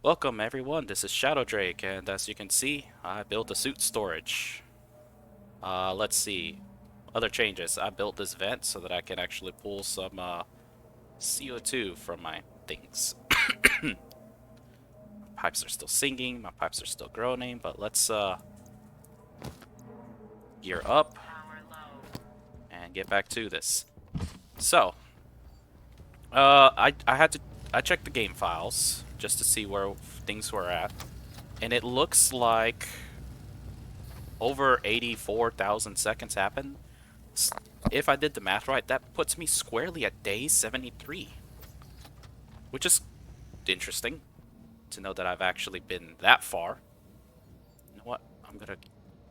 Welcome everyone, this is Shadow Drake, and as you can see, I built a suit storage. Let's see. Other changes. I built this vent so that I can actually pull some CO2 from my things. My pipes are still singing, my pipes are still groaning, but let's gear up and get back to this. So, I checked the game files just to see where things were at, and it looks like over 84,000 seconds happened. If I did the math right, that puts me squarely at day 73, which is interesting to know that I've actually been that far. You know what? I'm gonna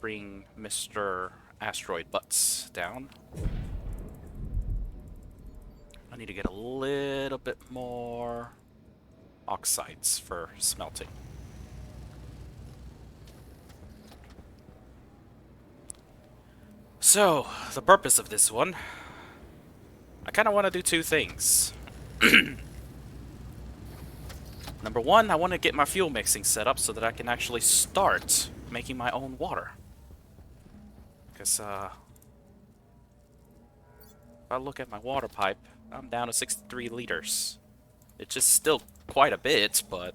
bring Mr. Asteroid Butts down. I need to get a little bit more oxides for smelting. So, the purpose of this one, I kind of want to do two things. Number one, I want to get my fuel mixing set up so that I can actually start making my own water. Because, if I look at my water pipe, I'm down to 63 liters. It's just still quite a bit, but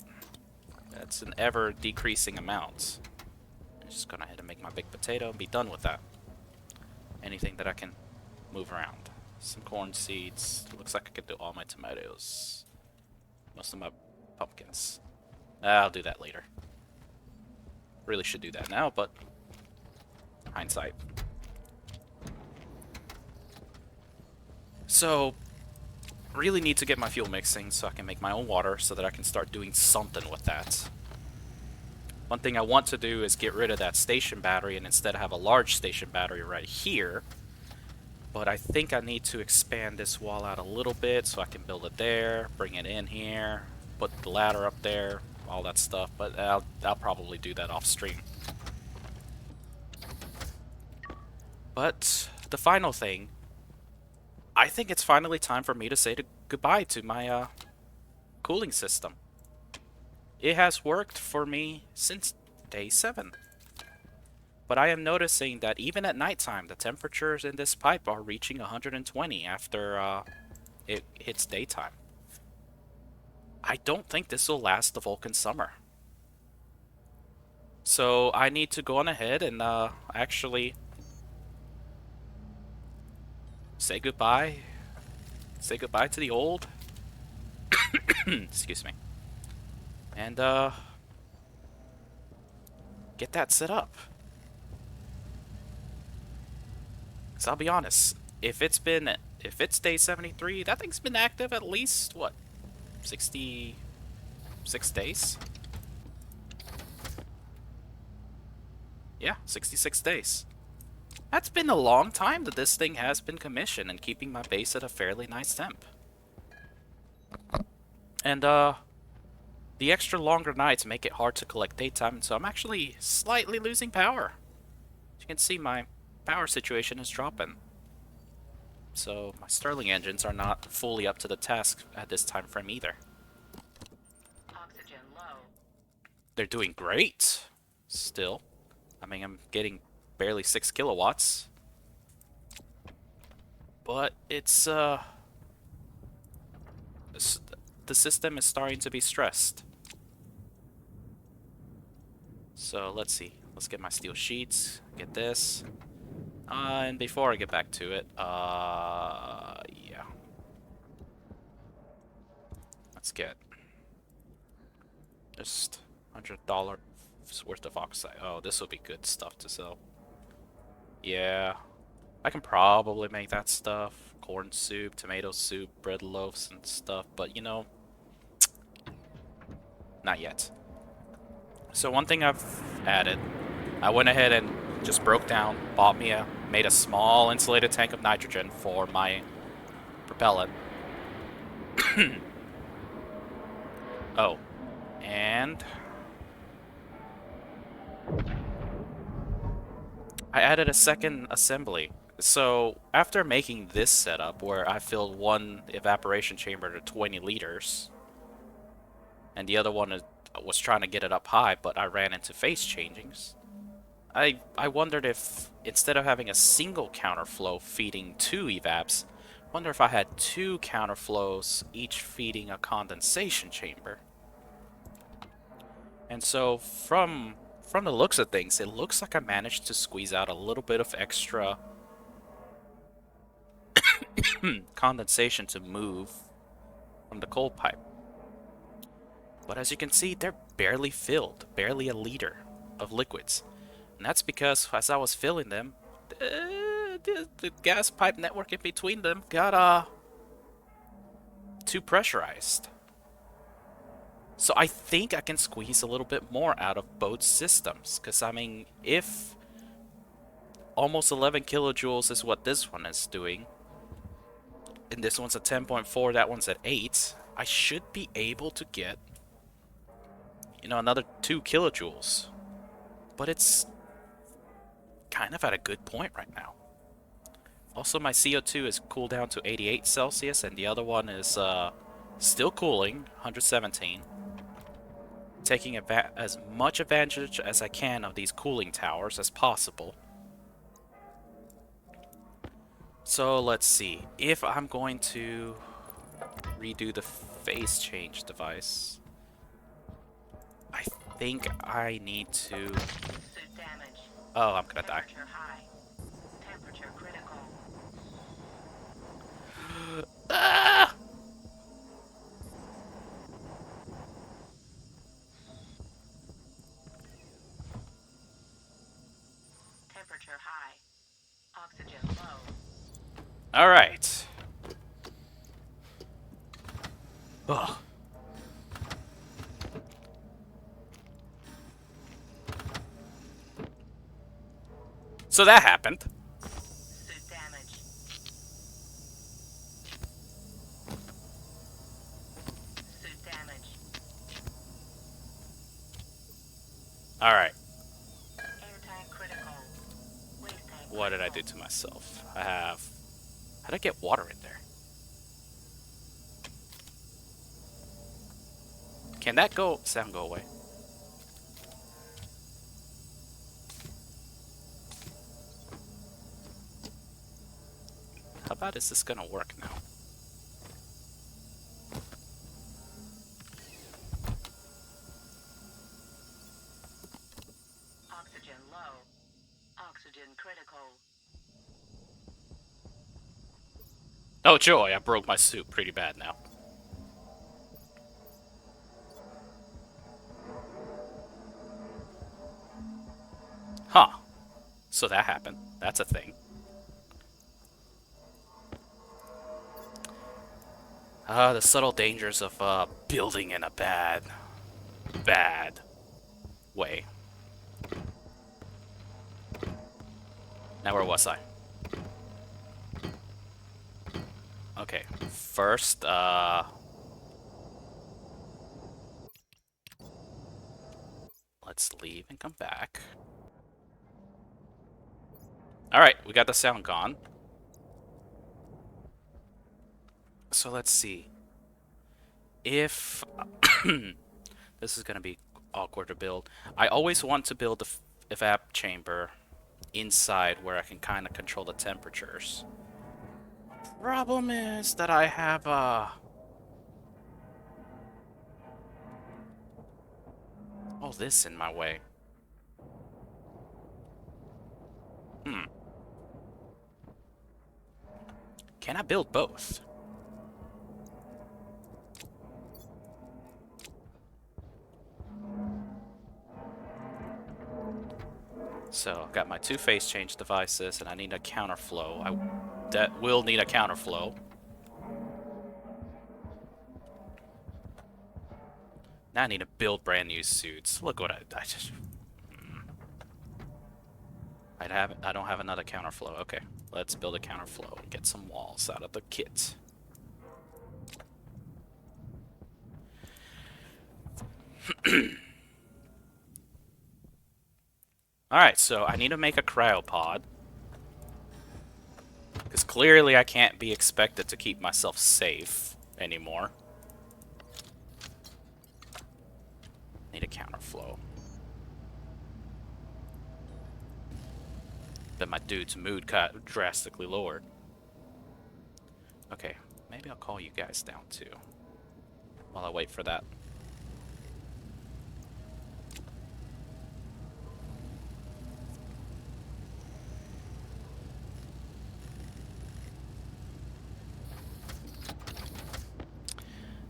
that's an ever-decreasing amount. I'm just gonna head and make my big potato and be done with that. Anything that I can move around. Some corn seeds. Looks like I could do all my tomatoes. Most of my pumpkins. I'll do that later. Really should do that now, but hindsight. So, really need to get my fuel mixing so I can make my own water so that I can start doing something with that. One thing I want to do is get rid of that station battery and instead have a large station battery right here. But I think I need to expand this wall out a little bit so I can build it there, bring it in here, put the ladder up there, all that stuff. But I'll probably do that off stream. But the final thing, I think it's finally time for me to say goodbye to my cooling system. It has worked for me since day 7. But I am noticing that even at nighttime, the temperatures in this pipe are reaching 120 after it hits daytime. I don't think this will last the Vulcan summer. So I need to go on ahead and actually say goodbye. Say goodbye to the old. Excuse me. And get that set up. Because I'll be honest, if it's day 73, that thing's been active at least, what, 66 days? Yeah, 66 days. That's been a long time that this thing has been commissioned and keeping my base at a fairly nice temp. And the extra longer nights make it hard to collect daytime, so I'm actually slightly losing power. As you can see, my power situation is dropping. So my Stirling engines are not fully up to the task at this time frame either. Oxygen low. They're doing great still. I mean, I'm getting barely 6 kilowatts. But it's the system is starting to be stressed. So let's see. Let's get my steel sheets, get this. And before I get back to it, yeah. Let's get just $100 worth of oxide. Oh, this will be good stuff to sell. Yeah, I can probably make that stuff. Corn soup, tomato soup, bread loaves and stuff, but you know, not yet. So one thing I've added, I went ahead and just broke down, made a small insulated tank of nitrogen for my propellant. Oh, and I added a second assembly. So after making this setup where I filled one evaporation chamber to 20 liters and the other one was trying to get it up high, but I ran into phase changings. I wondered if, instead of having a single counterflow feeding two evapes, wonder if I had two counterflows, each feeding a condensation chamber. And so from the looks of things, it looks like I managed to squeeze out a little bit of extra condensation to move from the cold pipe. But as you can see, they're barely filled, barely a liter of liquids. And that's because as I was filling them, the gas pipe network in between them got too pressurized. So I think I can squeeze a little bit more out of both systems. Because, I mean, if almost 11 kilojoules is what this one is doing, and this one's at 10.4, that one's at 8, I should be able to get, you know, another 2 kilojoules. But it's kind of at a good point right now. Also, my CO2 is cooled down to 88 Celsius, and the other one is still cooling, 117. Taking as much advantage as I can of these cooling towers as possible. So let's see. If I'm going to redo the phase change device, I think I need to... Oh, I'm gonna die. Temperature critical. Ah! Temperature high. Oxygen low. All right. Ugh. So that happened. Suit damage. Suit damage. All right. Airtime critical. Waste tank What did I do to myself? I have... How did I get water in there? Can that sound go away? How about is this gonna work now? Oxygen low. Oxygen critical. Oh joy, I broke my suit pretty bad now. Huh. So that happened. That's a thing. The subtle dangers of building in a bad way. Now where was I? Okay, first, let's leave and come back. Alright, we got the sound gone. So let's see. If... this is gonna be awkward to build. I always want to build the evap chamber inside where I can kind of control the temperatures. Problem is that I have all this in my way. Can I build both? So I've got my two phase change devices, and I need a counterflow. That will need a counterflow. Now I need to build brand new suits. Look what I just... I don't have another counterflow. Okay, let's build a counterflow and get some walls out of the kit. Alright, so I need to make a cryopod. Because clearly I can't be expected to keep myself safe anymore. counterflow. Then my dude's mood got drastically lowered. Okay, maybe I'll call you guys down too while I wait for that.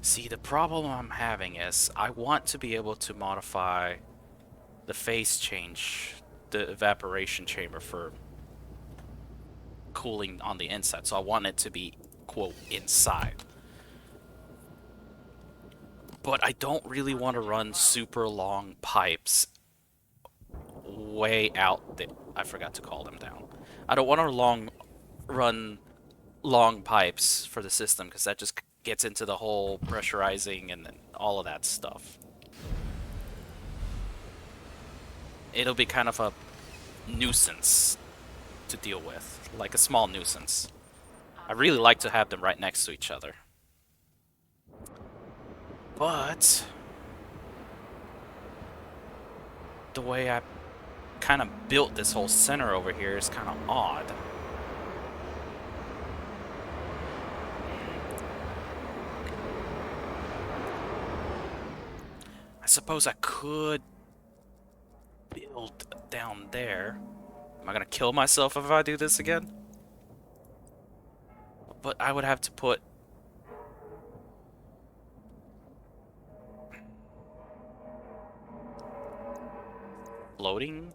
See, the problem I'm having is I want to be able to modify the phase change, the evaporation chamber for cooling on the inside. So I want it to be, quote, inside. But I don't really want to run super long pipes way out there. I forgot to call them down. I don't want to run long pipes for the system because that just gets into the whole pressurizing and all of that stuff. It'll be kind of a nuisance to deal with, like a small nuisance. I really like to have them right next to each other. But the way I kind of built this whole center over here is kind of odd. I suppose I could build down there. Am I gonna kill myself if I do this again? But I would have to put... floating?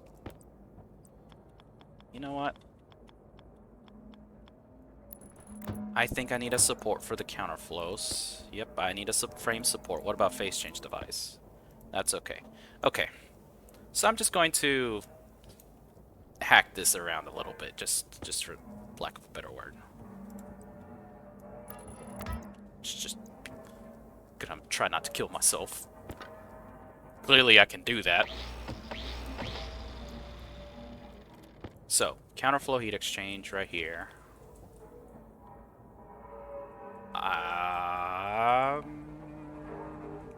You know what? I think I need a support for the counterflows. Yep, I need a frame support. What about phase change device? That's okay. Okay. So I'm just going to hack this around a little bit, just for lack of a better word. Just gonna try not to kill myself. Clearly I can do that. So, counterflow heat exchange right here.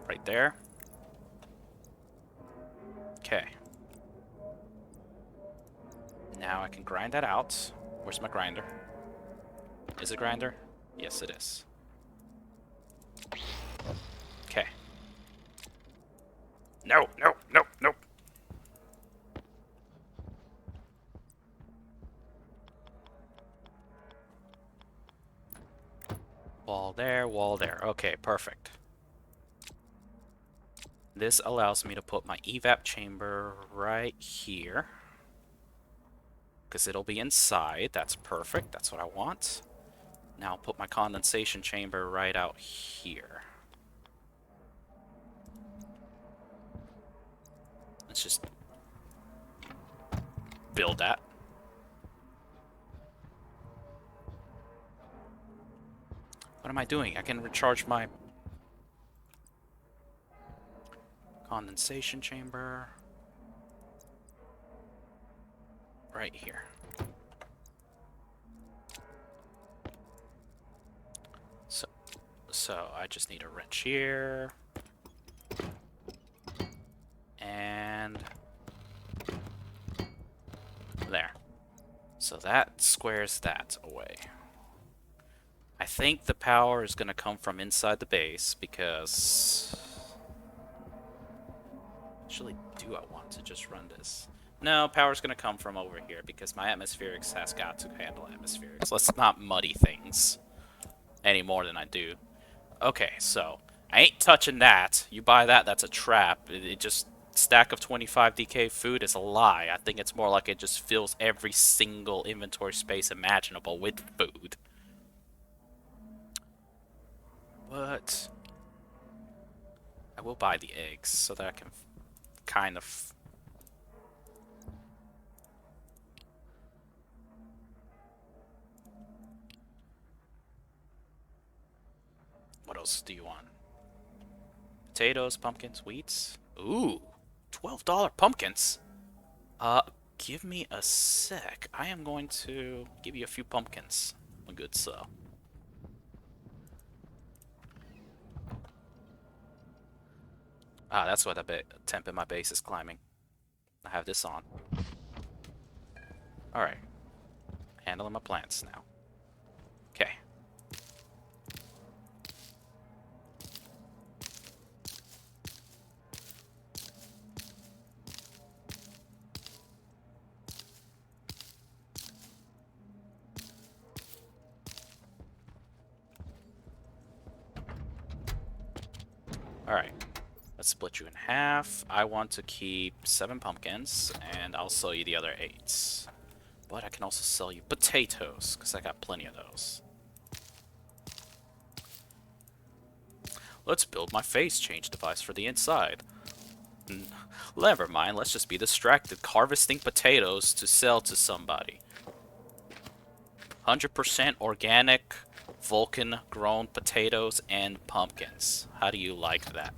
Right there. Okay. Now I can grind that out. Where's my grinder? Is it grinder? Yes, it is. Okay. No, no, no, no. Wall there, wall there. Okay, perfect. This allows me to put my evap chamber right here. Because it'll be inside. That's perfect. That's what I want. Now I'll put my condensation chamber right out here. Let's just build that. What am I doing? I can recharge my condensation chamber right here. So I just need a wrench here. And there. So that squares that away. I think the power is going to come from inside the base because... Actually, do I want to just run this? No, power's going to come from over here because my atmospherics has got to handle atmospherics. Let's not muddy things any more than I do. Okay, so I ain't touching that. You buy that, that's a trap. It just... Stack of 25 DK food is a lie. I think it's more like it just fills every single inventory space imaginable with food. But I will buy the eggs so that I can kind of... What else do you want? Potatoes, pumpkins, wheats? Ooh, $12 pumpkins? Give me a sec. I am going to give you a few pumpkins, my good sir. Ah, that's why the temp in my base is climbing. I have this on. Alright. Handling my plants now. Okay. Alright. Let's split you in half. I want to keep 7 pumpkins, and I'll sell you the other 8. But I can also sell you potatoes, because I got plenty of those. Let's build my phase change device for the inside. Never mind, let's just be distracted harvesting potatoes to sell to somebody. 100% organic, Vulcan grown potatoes and pumpkins. How do you like that?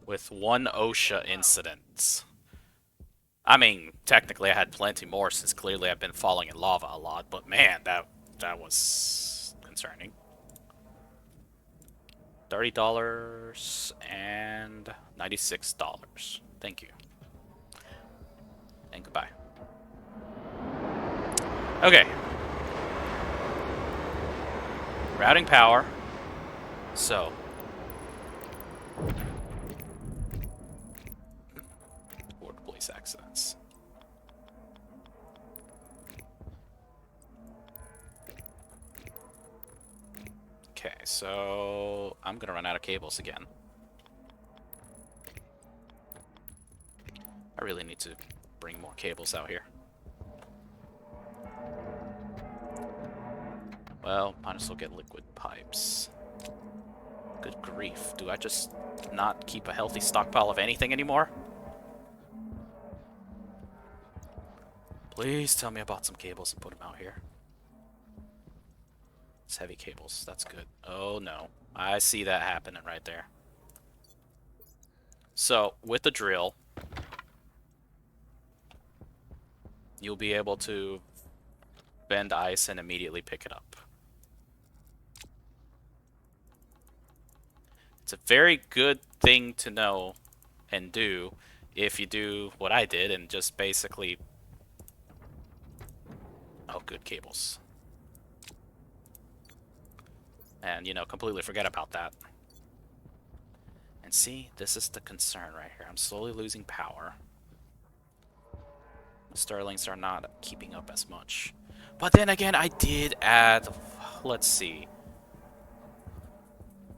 With 1 OSHA incident. I mean, technically I had plenty more since clearly I've been falling in lava a lot, but man, that was concerning. $30 and $96. Thank you. And goodbye. Okay. Routing power. So. Workplace accidents. Okay, so I'm gonna run out of cables again. I really need to bring more cables out here. Well, might as well get liquid pipes. Good grief, do I just not keep a healthy stockpile of anything anymore? Please tell me I bought some cables and put them out here. It's heavy cables, that's good. Oh no, I see that happening right there. So, with the drill, you'll be able to bend ice and immediately pick it up. It's a very good thing to know and do if you do what I did and just basically... Oh, good cables. And, you know, completely forget about that. And see, this is the concern right here. I'm slowly losing power. The Sterlings are not keeping up as much. But then again, I did add... Let's see.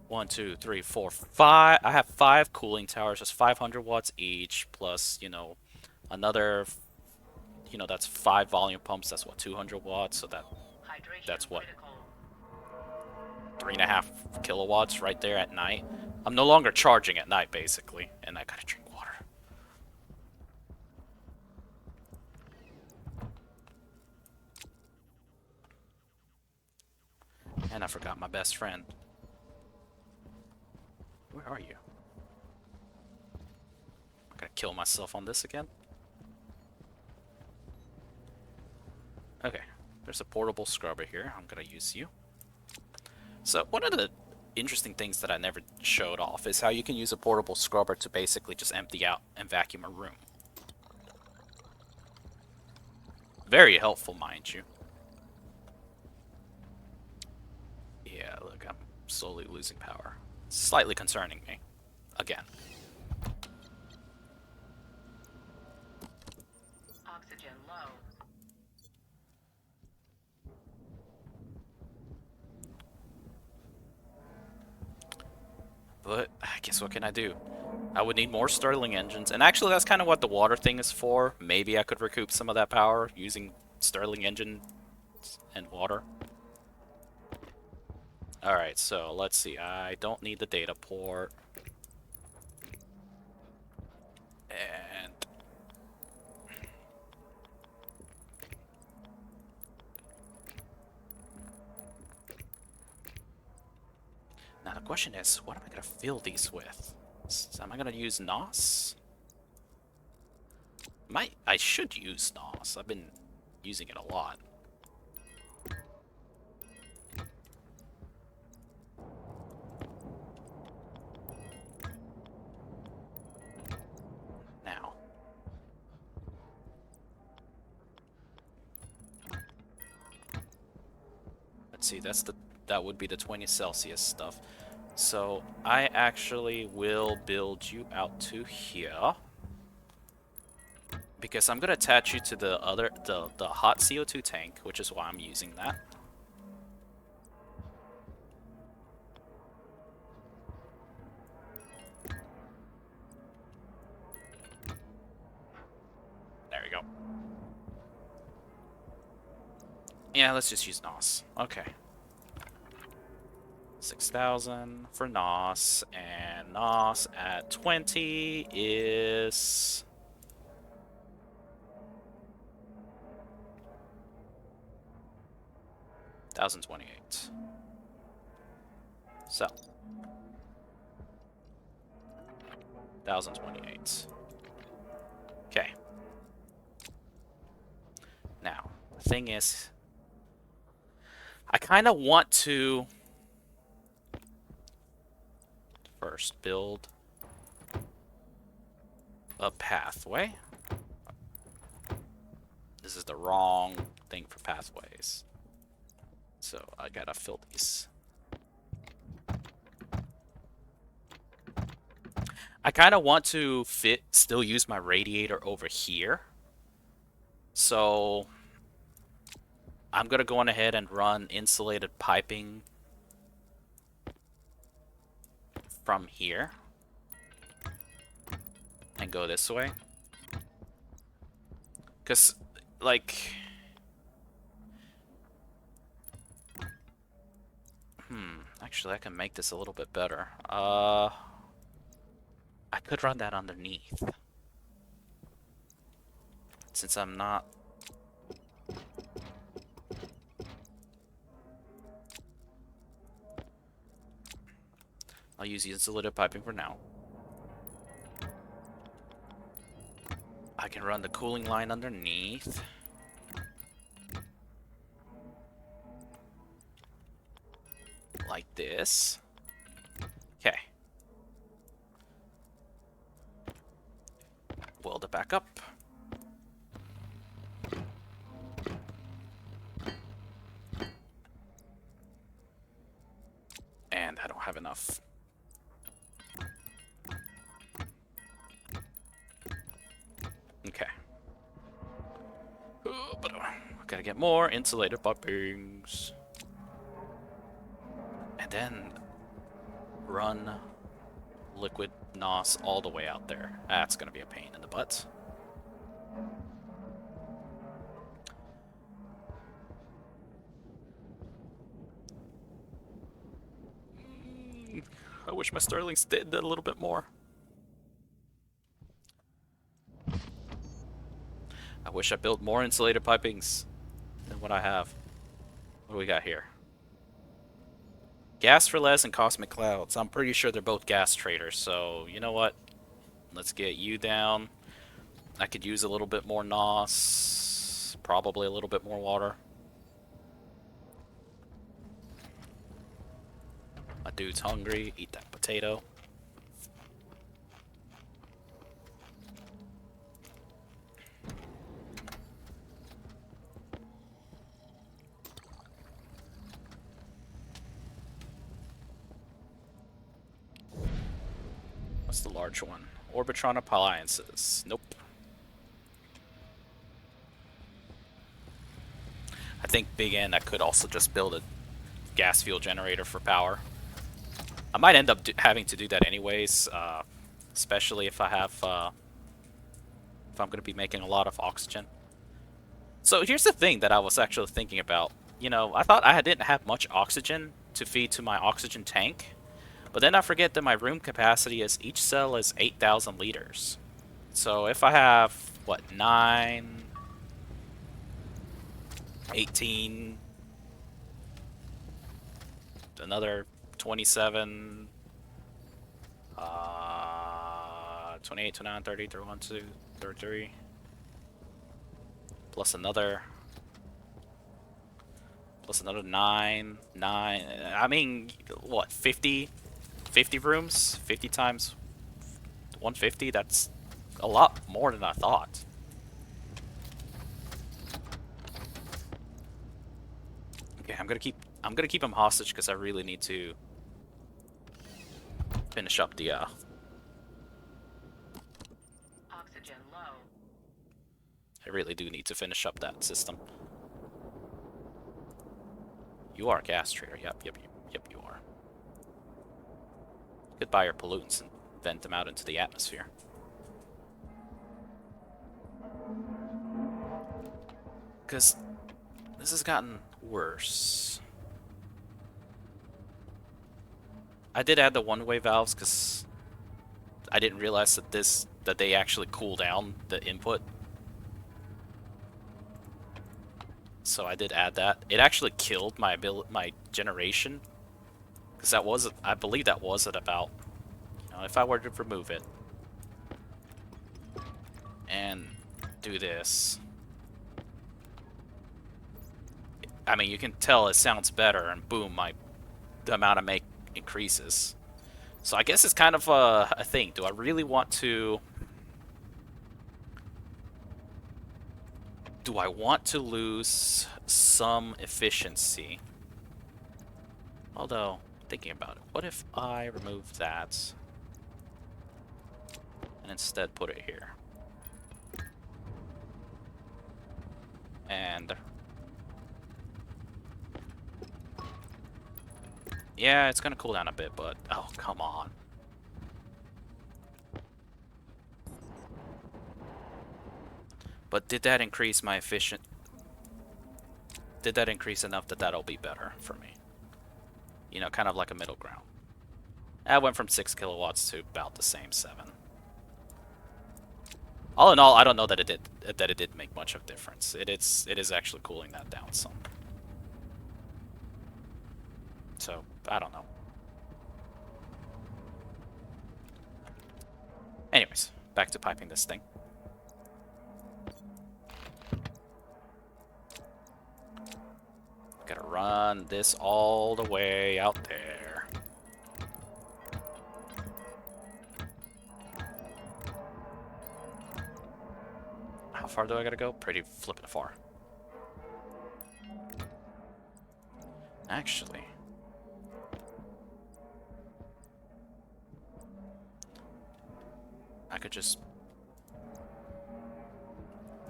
1, 2, 3, 4, 5. I have 5 cooling towers, just 500 watts each, plus, you know, another, you know, that's 5 volume pumps. That's what, 200 watts. So that's what, 3.5 kilowatts right there at night. I'm no longer charging at night, basically, and I gotta drink water. And I forgot my best friend. Where are you? I'm gonna kill myself on this again. Okay, there's a portable scrubber here. I'm gonna use you. So one of the interesting things that I never showed off is how you can use a portable scrubber to basically just empty out and vacuum a room. Very helpful, mind you. Yeah, look, I'm slowly losing power. Slightly concerning me. Again. Oxygen low. But I guess what can I do? I would need more Stirling engines. And actually, that's kind of what the water thing is for. Maybe I could recoup some of that power using Stirling engines and water. Alright, so let's see. I don't need the data port. And... now the question is, what am I going to fill these with? Am I going to use NOS? I should use NOS. I've been using it a lot. see, that would be the 20 Celsius stuff. So I actually will build you out to here. Because I'm gonna attach you to the hot CO2 tank, which is why I'm using that. There we go. Yeah, let's just use NOS. Okay. 6,000 for NOS, and NOS at 20 is 1,028. So 1,028. Okay. Now, the thing is, I kind of want to first build a pathway. This is the wrong thing for pathways. So I gotta fill these. I kind of want to still use my radiator over here. So I'm gonna go on ahead and run insulated piping from here and go this way. Because, like, actually I can make this a little bit better. I could run that underneath. Since I'm not... I'll use the insulated piping for now. I can run the cooling line underneath. Like this. Okay. Weld it back up. And I don't have enough. Okay. But gotta get more insulated pipings. And then run liquid NOS all the way out there. That's gonna be a pain in the butt. I wish my Sterlings did a little bit more. I wish I built more insulated pipings than what I have. What do we got here? Gas for less and cosmic clouds. I'm pretty sure they're both gas traders, so you know what? Let's get you down. I could use a little bit more NOS, probably a little bit more water. My dude's hungry. Eat that potato. What's the large one? Orbitron appliances. Nope. I think Big N, I could also just build a gas fuel generator for power. I might end up having to do that anyways, especially if I have, if I'm going to be making a lot of oxygen. So here's the thing that I was actually thinking about. You know, I thought I didn't have much oxygen to feed to my oxygen tank. But then I forget that my room capacity is, each cell is 8,000 liters. So if I have, what, 9, 18, another 27, 28, 29, 30, 31, 2, 33, plus another 9, I mean, what, 50 rooms? 50 times 150? That's a lot more than I thought. Okay, I'm gonna keep I'm gonna keep him hostage because I really need to finish up the Oxygen low. I really do need to finish up that system. You are a gas trader. Yep, you are. You could buy your pollutants and vent them out into the atmosphere. Because this has gotten worse. I did add the one-way valves because I didn't realize that they actually cool down the input. So I did add that. It actually killed my generation, because I believe that was at about, if I were to remove it and do this, I mean, you can tell it sounds better, and boom, the amount I make increases. So I guess it's kind of a thing. Do I really want to? Do I want to lose some efficiency? Although, thinking about it, what if I remove that and instead put it here? And yeah, it's gonna cool down a bit, but oh, come on. But did that increase my efficient? Did that increase enough that that'll be better for me? Kind of like a middle ground. I went from 6 kilowatts to about the same 7. All in all, I don't know that it did make much of a difference. It is actually cooling that down some. So I don't know. Anyways, back to piping this thing. Gotta run this all the way out there. How far do I gotta go? Pretty flippin' far. Actually, I could just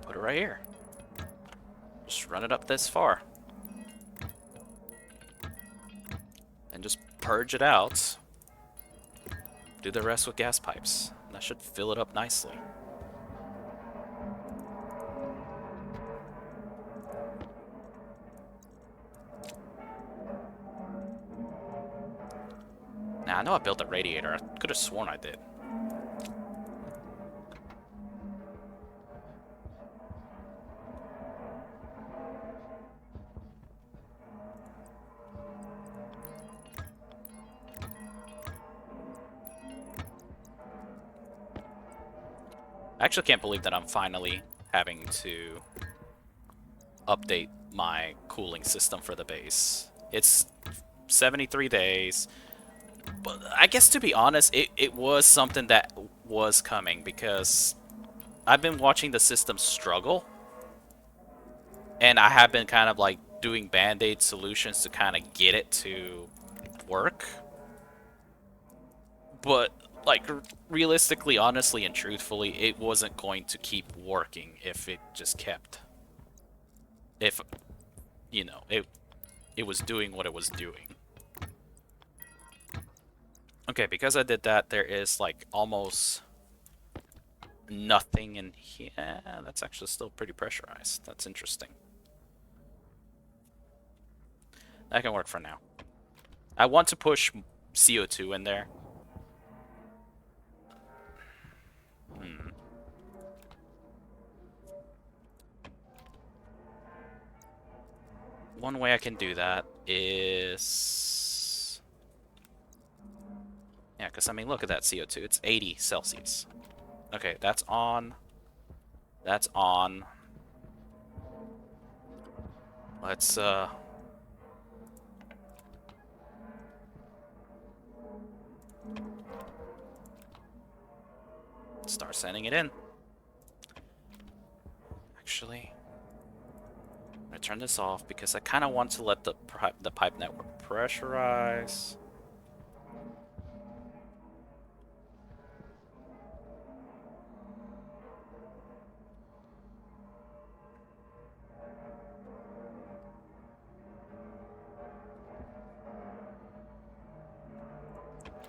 put it right here. Just run it up this far. And just purge it out. Do the rest with gas pipes. That should fill it up nicely. Now, I know I built a radiator. I could have sworn I did. I actually can't believe that I'm finally having to update my cooling system for the base. It's 73 days. But I guess, to be honest, it was something that was coming, because I've been watching the system struggle. And I have been kind of like doing band-aid solutions to kind of get it to work. But like, realistically, honestly, and truthfully, it wasn't going to keep working if it just kept, if it was doing what it was doing. Okay, because I did that, there is like almost nothing in here. That's actually still pretty pressurized. That's interesting. That can work for now. I want to push CO2 in there. One way I can do that is... Yeah, because, I mean, look at that CO2. It's 80 Celsius. Okay, that's on. That's on. Let's, start sending it in. Actually, I'm gonna turn this off because I kind of want to let the pipe network pressurize.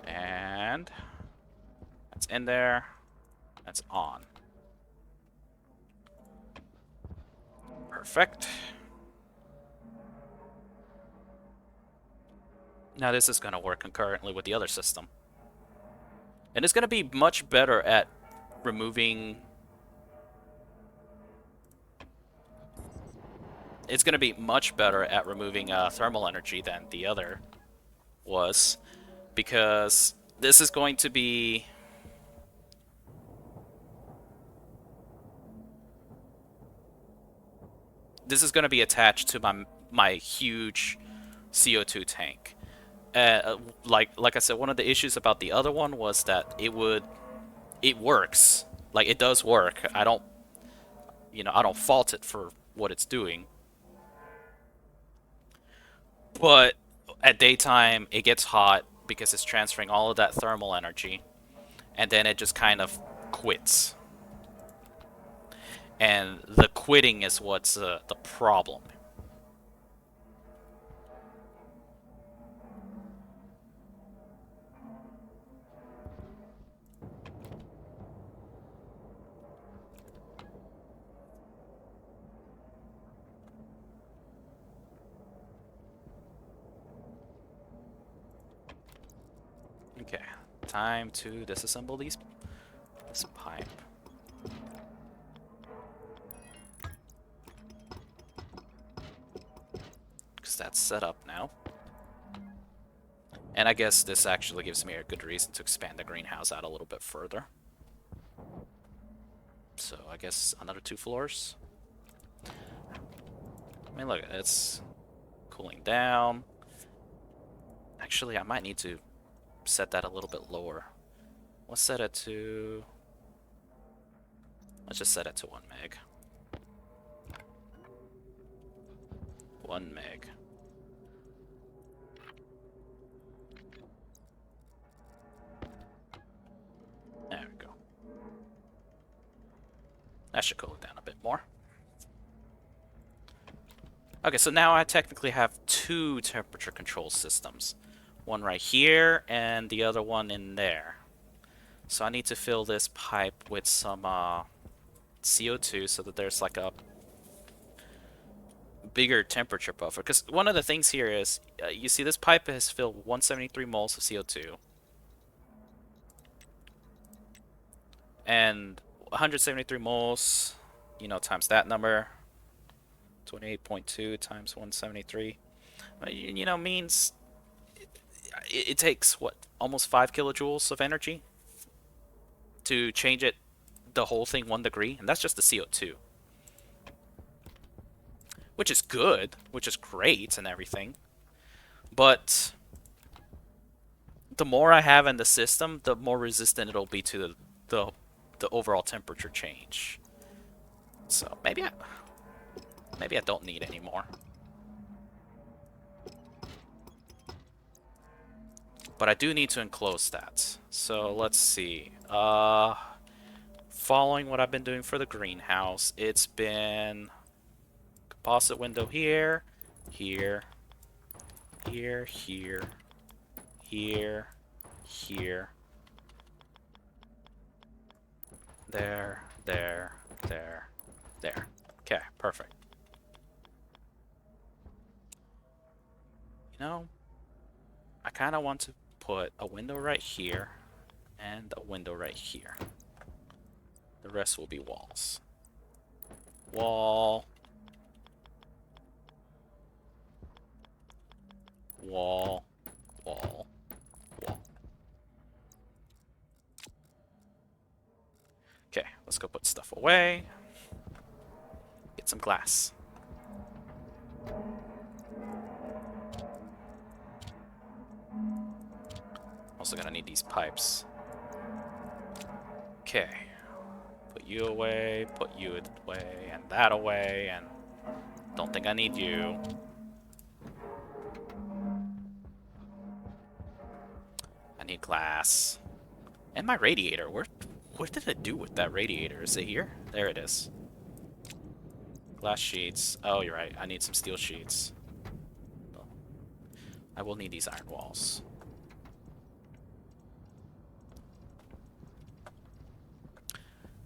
And that's in there. That's on. Perfect. Now this is going to work concurrently with the other system. And it's going to be much better at removing... It's going to be much better at removing thermal energy than the other was. Because this is going to be... This is going to be attached to my huge CO2 tank. Like I said, one of the issues about the other one was that it works. Like, it does work. I don't fault it for what it's doing. But at daytime, it gets hot because it's transferring all of that thermal energy, and then it just kind of quits. And the quitting is what's the problem. Okay, time to disassemble this pipe. Because that's set up now. And I guess this actually gives me a good reason to expand the greenhouse out a little bit further. So I guess another 2 floors. I mean, look, it's cooling down. Actually, I might need to set that a little bit lower. Let's set it to... Let's just set it to 1 meg. 1 meg. There we go. That should cool it down a bit more. Okay, so now I technically have 2 temperature control systems. One right here, and the other one in there. So I need to fill this pipe with some CO2 so that there's like a bigger temperature buffer. Because one of the things here is, you see this pipe has filled 173 moles of CO2. And 173 moles, times that number, 28.2 times 173, means it takes, what, almost 5 kilojoules of energy to change it, the whole thing 1 degree, and that's just the CO2. Which is good, which is great and everything. But the more I have in the system, the more resistant it'll be to the overall temperature change. So maybe I don't need any more. But I do need to enclose that. So let's see. Following what I've been doing for the greenhouse, it's been composite window here, here, here, here, here, here, there, there, there, there. Okay, perfect. I kind of want to put a window right here and a window right here. The rest will be walls. Wall. Wall. Wall. Wall. Okay, let's go put stuff away. Get some glass. Also gonna need these pipes. Okay. Put you away, put you away, and that away, and Don't think I need you. I need glass. And my radiator. What did it do with that radiator? Is it here? There it is. Glass sheets. Oh, you're right. I need some steel sheets. I will need these iron walls.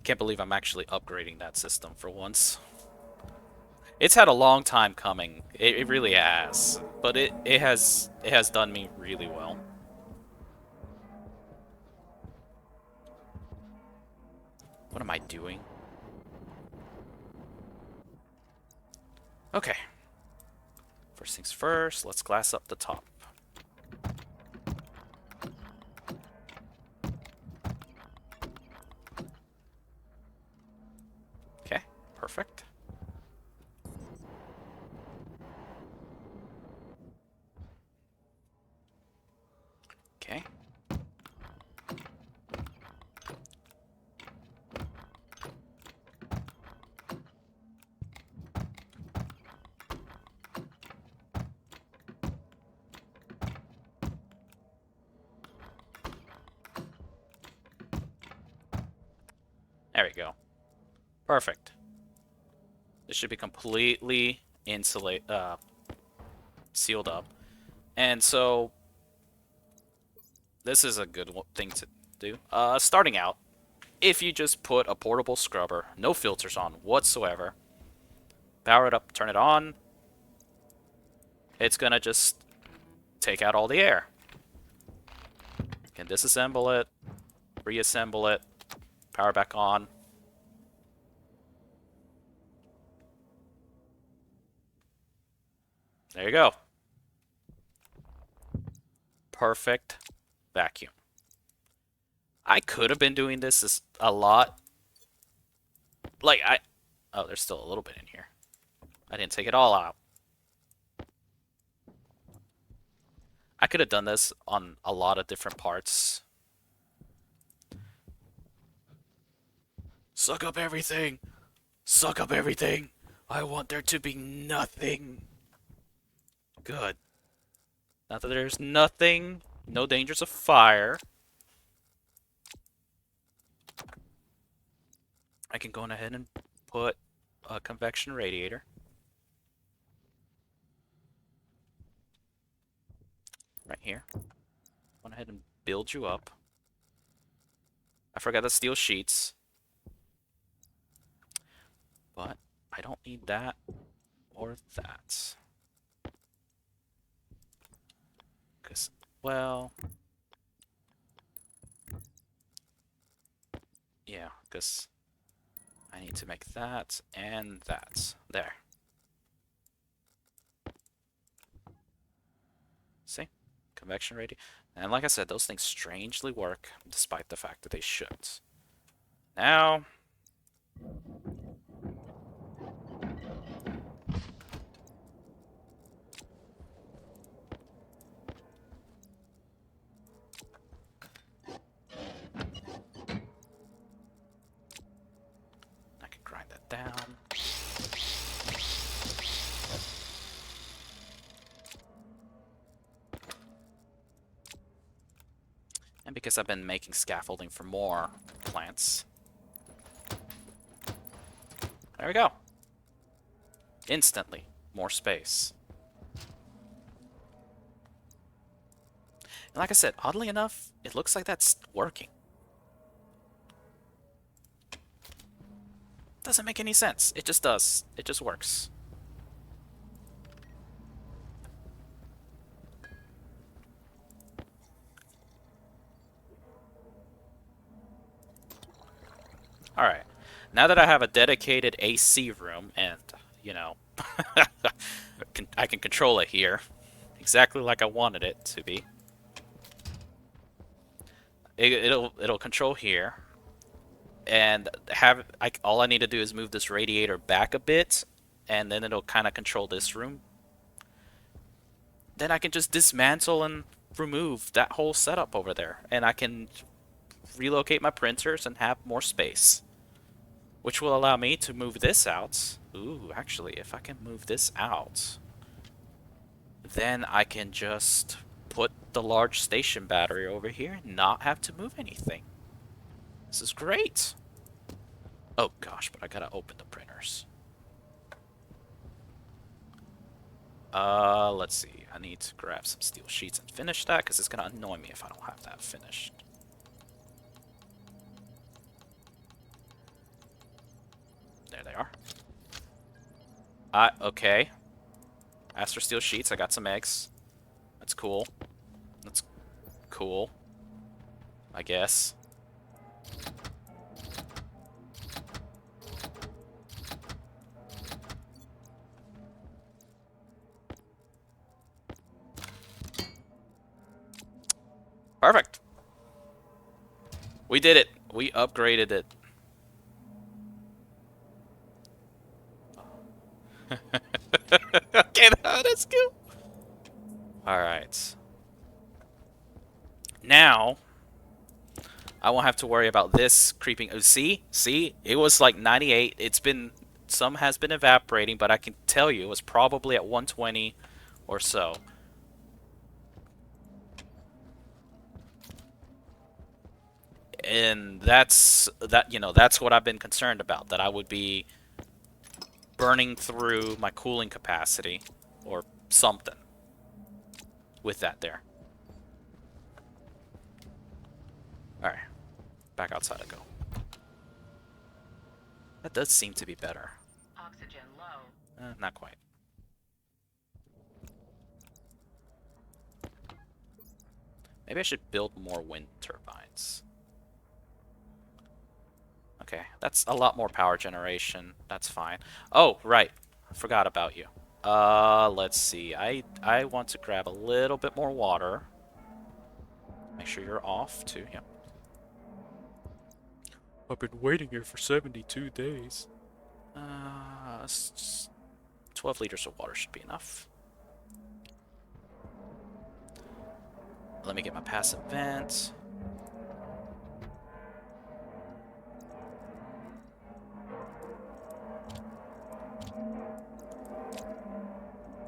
Can't believe I'm actually upgrading that system for once. It's had a long time coming. It really has. But it has done me really well. What am I doing? Okay. First things first, let's glass up the top. Okay, perfect. Okay. There we go. Perfect. This should be completely sealed up. And so, this is a good thing to do. Starting out, if you just put a portable scrubber, no filters on whatsoever, power it up, turn it on, it's gonna just take out all the air. You can disassemble it, reassemble it, power back on. There you go. Perfect vacuum. I could have been doing this a lot. Like, oh, there's still a little bit in here. I didn't take it all out. I could have done this on a lot of different parts. Suck up everything! Suck up everything! I want there to be nothing! Good. Now that there's nothing, no dangers of fire, I can go on ahead and put a convection radiator. Right here. Go ahead and build you up. I forgot the steel sheets. But I don't need that or that. Because, well... yeah, because I need to make that and that. There. See? Convection radiator. And like I said, those things strangely work, despite the fact that they shouldn't. Now... I can grind that down. And because I've been making scaffolding for more plants. There we go. Instantly. More space. And like I said, oddly enough, it looks like that's working. Doesn't make any sense. It just does. It just works. Alright. Now that I have a dedicated AC room and, you know, I can control it here exactly like I wanted it to be. It'll control here, and all I need to do is move this radiator back a bit, and then it'll kind of control this room. Then I can just dismantle and remove that whole setup over there, and I can relocate my printers and have more space. which will allow me to move this out. Ooh, actually, if I can move this out, then I can just put the large station battery over here and not have to move anything. This is great. Oh gosh, but I gotta open the printers. Let's see. I need to grab some steel sheets and finish that, because it's gonna annoy me if I don't have that finished. There they are. Okay. Asked for steel sheets, I got some eggs. That's cool. That's cool, I guess. Perfect. We did it. We upgraded it. Okay, that's cool. Alright. Now, I won't have to worry about this creeping. Oh, see? See? It was like 98. It's been... Some has been evaporating, but I can tell you it was probably at 120 or so. And that's what I've been concerned about, that I would be burning through my cooling capacity or something with that there. Alright, back outside I go. That does seem to be better. Oxygen low. Not quite. Maybe I should build more wind turbines. Okay, that's a lot more power generation. That's fine. Oh, right. I forgot about you. Let's see. I want to grab a little bit more water. Make sure you're off, too. Yep. I've been waiting here for 72 days. 12 liters of water should be enough. Let me get my passive vent.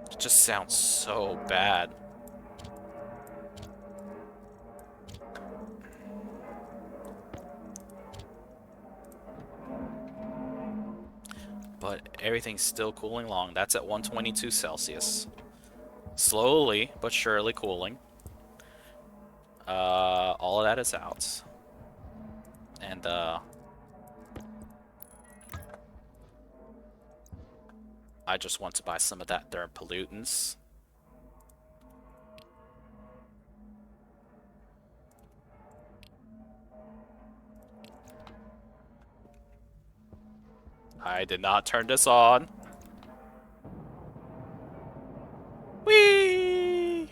It just sounds so bad. But everything's still cooling along. That's at 122 Celsius. Slowly but surely cooling. All of that is out. And, I just want to buy some of that therm pollutants. I did not turn this on. Whee!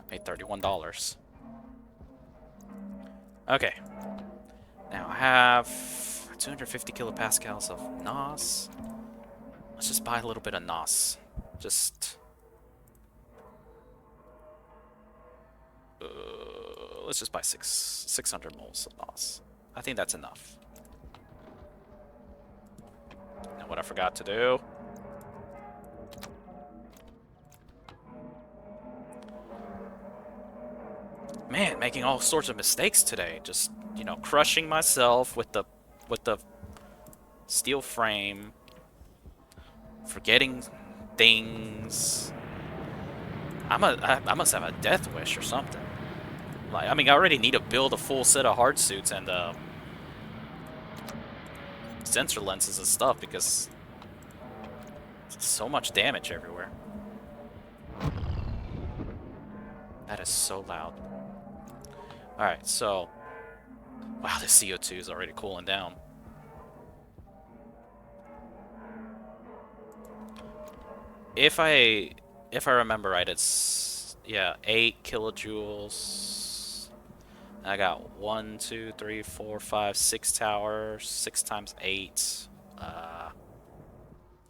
I paid $31. Okay. Now I have 250 kilopascals of NOS. Let's just buy a little bit of NOS. Let's just buy 600 moles of NOS. I think that's enough. And what I forgot to do. Man, making all sorts of mistakes today. Just, crushing myself with the steel frame. Forgetting things. I must have a death wish or something. Like, I mean, I already need to build a full set of hard suits and sensor lenses and stuff because so much damage everywhere. That is so loud. Alright, so... Wow, the CO2 is already cooling down. If I remember right, it's... Yeah, 8 kilojoules. I got 1, 2, 3, 4, 5, 6 towers. 6 times 8.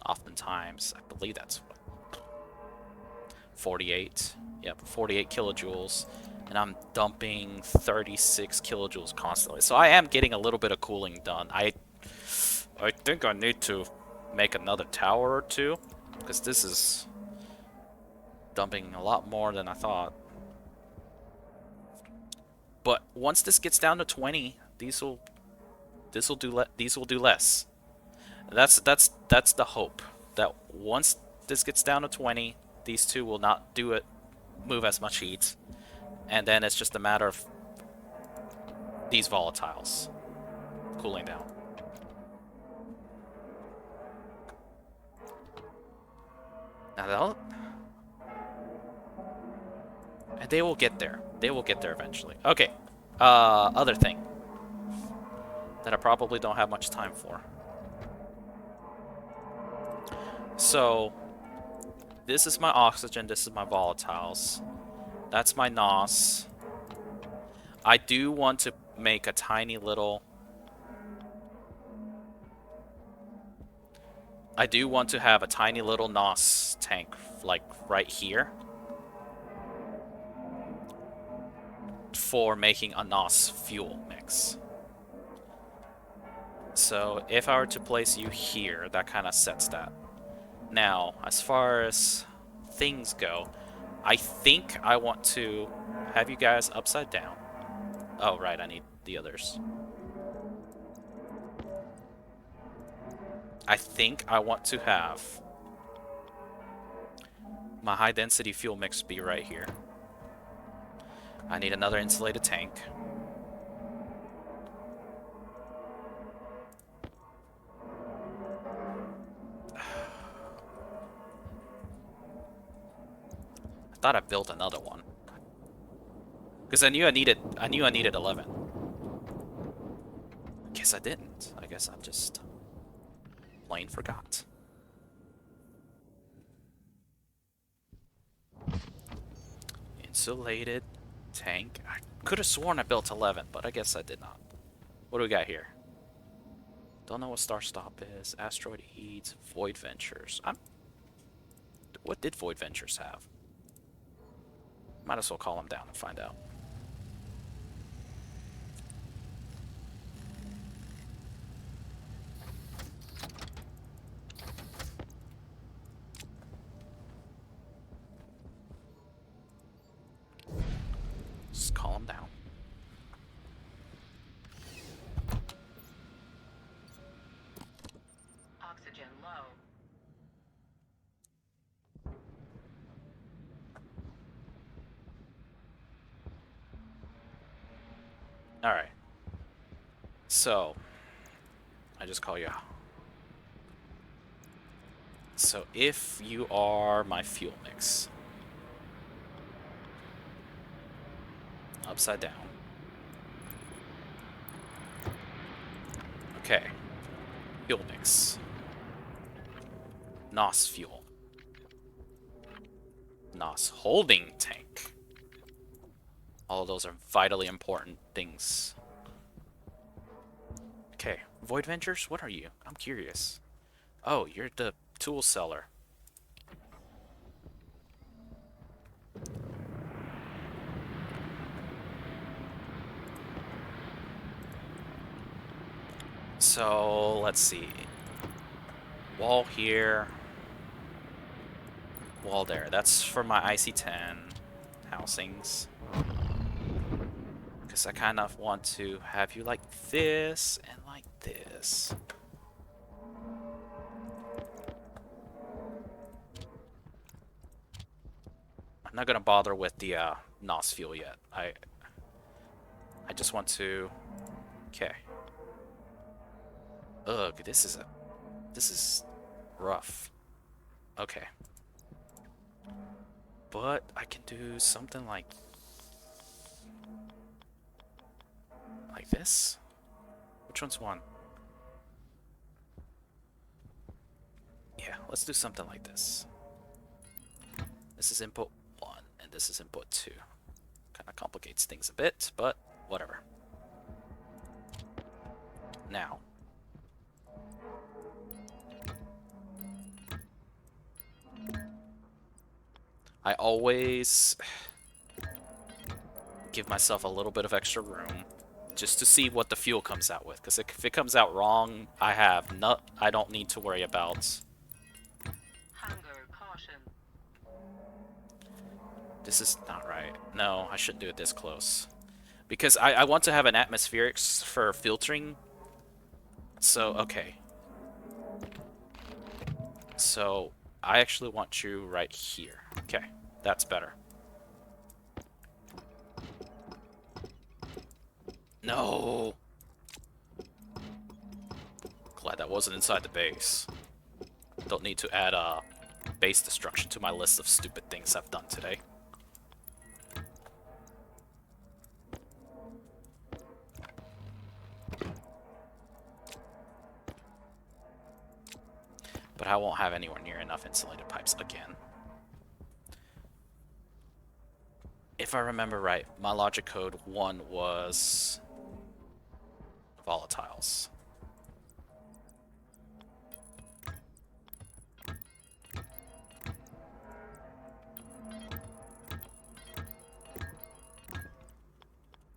Oftentimes, I believe that's what, 48. Yep, 48 kilojoules. And I'm dumping 36 kilojoules constantly. So I am getting a little bit of cooling done. I think I need to make another tower or two, because this is dumping a lot more than I thought. But once this gets down to 20, these will do less. That's the hope, that once this gets down to 20, these two will not move as much heat, and then it's just a matter of these volatiles cooling down. Now they will get there. They will get there eventually. Okay. Other thing that I probably don't have much time for. So, this is my oxygen, this is my volatiles. That's my NOS. I do want to make a tiny little... I do want to have a tiny little NOS tank, like, right here. For making a NOS fuel mix. So, if I were to place you here, that kind of sets that. Now, as far as things go, I think I want to have you guys upside down. Oh, right, I need the others. I think I want to have my high-density fuel mix be right here. I need another insulated tank. I thought I built another one. Because I knew I needed 11. Guess I didn't. I guess I just plain forgot. Insulated tank. I could have sworn I built 11, but I guess I did not. What do we got here? Don't know what Star Stop is. Asteroid Eads. Void Ventures. What did Void Ventures have? Might as well call them down and find out. Just call them down. Oxygen low. Alright. So, I just call you. So, if you are my fuel mix, upside down. Okay. Fuel mix. NOS fuel. NOS holding tank. All of those are vitally important things. Okay, Void Ventures, what are you? I'm curious. Oh, you're the tool seller. So, let's see. Wall here. Wall there. That's for my IC-10 housings. Because I kind of want to have you like this and like this. I'm not gonna bother with the NOS fuel yet. I just want to. Okay. Ugh, this is rough. Okay. But I can do something like this. Which one's one? Yeah, let's do something like this. This is input 1 and this is input 2. Kind of complicates things a bit, but whatever. Now, I always give myself a little bit of extra room just to see what the fuel comes out with. Because if it comes out wrong, I don't need to worry about. Hunger caution. This is not right. No, I shouldn't do it this close. Because I want to have an atmospherics for filtering. So, okay. So, I actually want you right here. Okay, that's better. No! Glad that wasn't inside the base. Don't need to add base destruction to my list of stupid things I've done today. But I won't have anywhere near enough insulated pipes again. If I remember right, my logic code 1 was volatiles.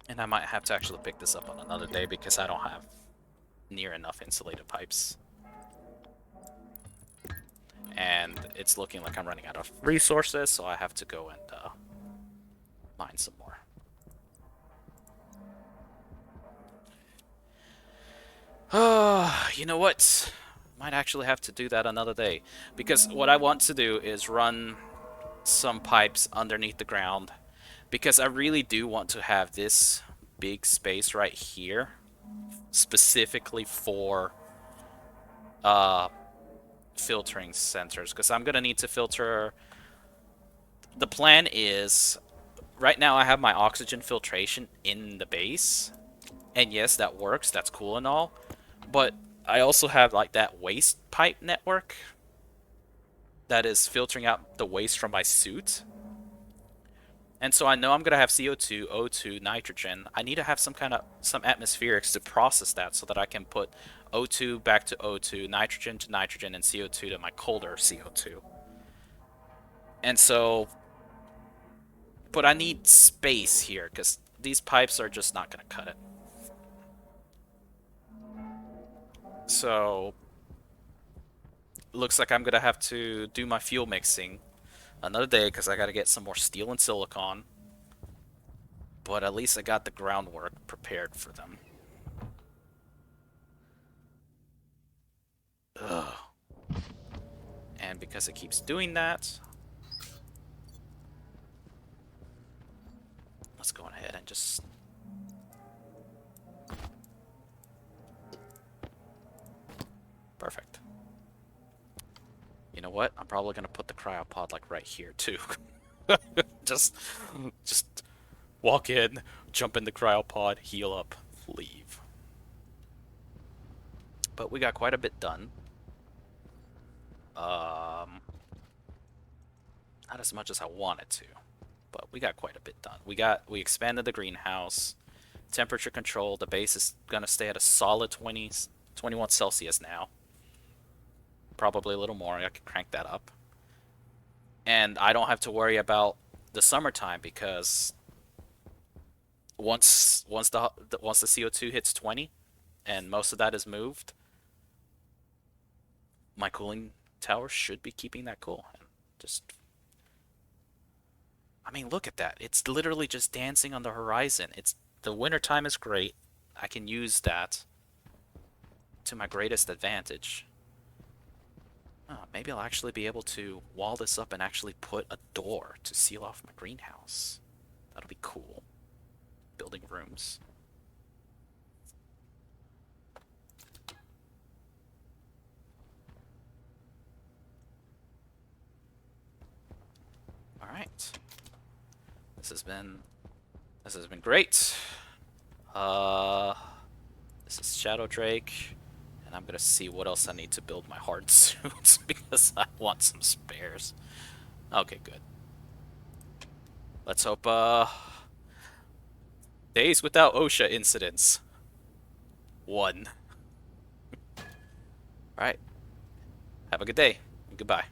And I might have to actually pick this up on another day because I don't have near enough insulated pipes. And it's looking like I'm running out of resources, so I have to go and mine some more. You know what? Might actually have to do that another day. Because what I want to do is run some pipes underneath the ground. Because I really do want to have this big space right here specifically for filtering sensors. Because I'm going to need to filter... The plan is... Right now I have my oxygen filtration in the base. And yes, that works. That's cool and all. But I also have like that waste pipe network that is filtering out the waste from my suit. And so I know I'm going to have CO2, O2, nitrogen. I need to have some atmospherics to process that so that I can put O2 back to O2, nitrogen to nitrogen, and CO2 to my colder CO2. And so... But I need space here because these pipes are just not going to cut it. So... Looks like I'm going to have to do my fuel mixing another day because I got to get some more steel and silicon. But at least I got the groundwork prepared for them. Ugh. And because it keeps doing that, let's go ahead and just... Perfect. You know what? I'm probably going to put the cryopod like right here too. just walk in, jump in the cryopod, heal up, leave. But we got quite a bit done. Not as much as I wanted to, but we got quite a bit done. We expanded the greenhouse, temperature control. The base is gonna stay at a solid 21 Celsius now. Probably a little more. I could crank that up, and I don't have to worry about the summertime because once the CO2 hits 20, and most of that is moved, my cooling tower should be keeping that cool. And just, I mean, look at that. It's literally just dancing on the horizon. The winter time is great. I can use that to my greatest advantage. Oh, maybe I'll actually be able to wall this up and actually put a door to seal off my greenhouse. That'll be cool. Building rooms. Alright. This has been great. This is Shadow Drake, and I'm gonna see what else I need to build my hard suits because I want some spares. Okay, good. Let's hope days without OSHA incidents. 1. Alright. Have a good day, and goodbye.